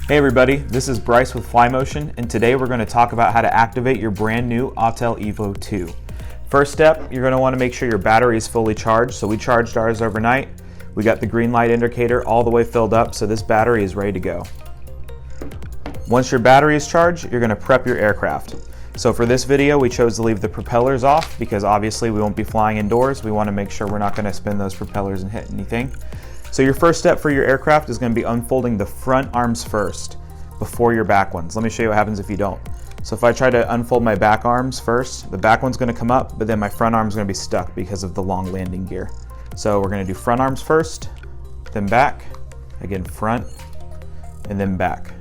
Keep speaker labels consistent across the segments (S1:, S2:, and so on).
S1: Hey everybody, this is Bryce with FLYMOTION, and today we're going to talk about how to activate your brand new Autel EVO II. First step, you're going to want to make sure your battery is fully charged. So we charged ours overnight. We got the green light indicator all the way filled up, so this battery is ready to go. Once your battery is charged, you're going to prep your aircraft. So for this video, we chose to leave the propellers off because obviously we won't be flying indoors. We want to make sure we're not going to spin those propellers and hit anything. So your first step for your aircraft is going to be unfolding the front arms first before your back ones. Let me show you what happens if you don't. So if I try to unfold my back arms first, the back one's going to come up, but then my front arm's going to be stuck because of the long landing gear. So we're going to do front arms first, then back, again front, and then back.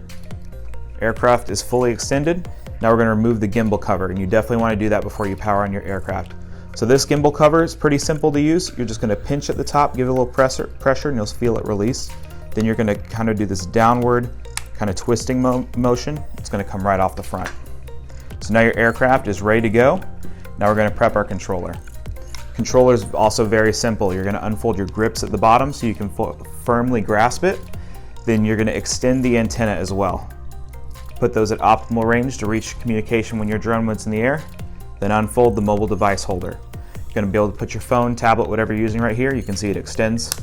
S1: Aircraft is fully extended. Now we're going to remove the gimbal cover, and you definitely want to do that before you power on your aircraft. So this gimbal cover is pretty simple to use. You're just going to pinch at the top, give it a little pressure, and you'll feel it release. Then you're going to kind of do this downward kind of twisting motion. It's going to come right off the front. So now your aircraft is ready to go. Now we're going to prep our controller. Controller is also very simple. You're going to unfold your grips at the bottom so you can firmly grasp it. Then you're going to extend the antenna as well. Put those at optimal range to reach communication when your drone moves in the air. Then unfold the mobile device holder. You're going to be able to put your phone, tablet, whatever you're using right here. You can see it extends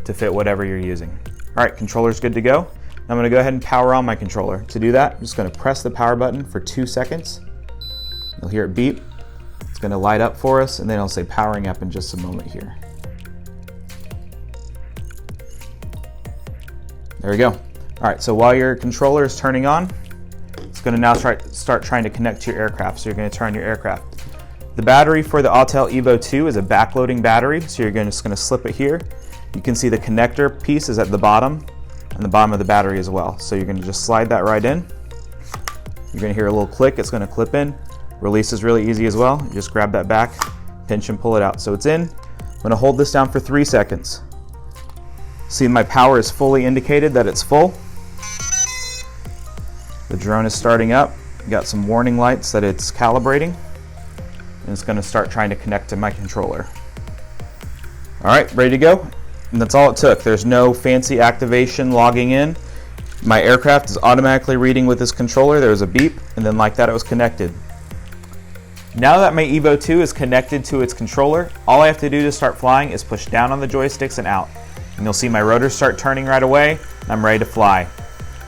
S1: to fit whatever you're using. All right, controller's good to go. Now I'm going to go ahead and power on my controller. To do that, I'm just going to press the power button for 2 seconds. You'll hear it beep. It's going to light up for us, and then it'll say powering up in just a moment here. There we go. All right, so while your controller is turning on, it's going to now start trying to connect to your aircraft. So you're going to turn your aircraft. The battery for the Autel EVO II is a backloading battery, so you're just going to slip it here. You can see the connector piece is at the bottom, and the bottom of the battery as well. So you're going to just slide that right in. You're going to hear a little click. It's going to clip in. Release is really easy as well. You just grab that back, pinch and pull it out. So it's in. I'm going to hold this down for 3 seconds. See, my power is fully indicated that it's full. The drone is starting up. Got some warning lights that it's calibrating, and it's going to start trying to connect to my controller. All right, ready to go? And that's all it took. There's no fancy activation logging in. My aircraft is automatically reading with this controller. There was a beep, and then like that it was connected. Now that my EVO II is connected to its controller, all I have to do to start flying is push down on the joysticks and out. And you'll see my rotors start turning right away, and I'm ready to fly.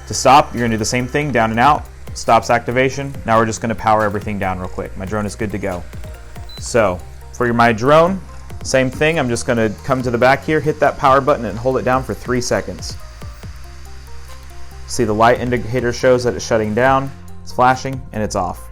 S1: To stop, you're going to do the same thing, down and out. Stops activation. Now we're just going to power everything down real quick. My drone is good to go. So for my drone, same thing. I'm just going to come to the back here, hit that power button, and hold it down for 3 seconds. See the light indicator shows that it's shutting down, it's flashing, and it's off.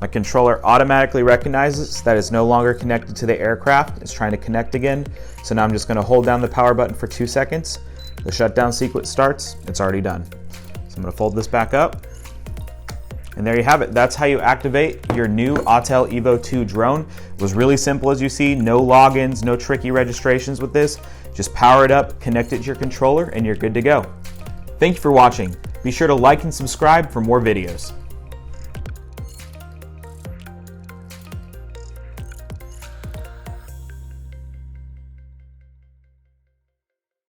S1: My controller automatically recognizes that it's no longer connected to the aircraft. It's trying to connect again. So now I'm just going to hold down the power button for 2 seconds. The shutdown sequence starts. It's already done. So I'm going to fold this back up. And there you have it. That's how you activate your new Autel EVO II drone. It was really simple, as you see. No logins, no tricky registrations with this. Just power it up, connect it to your controller, and you're good to go. Thank you for watching. Be sure to like and subscribe for more videos.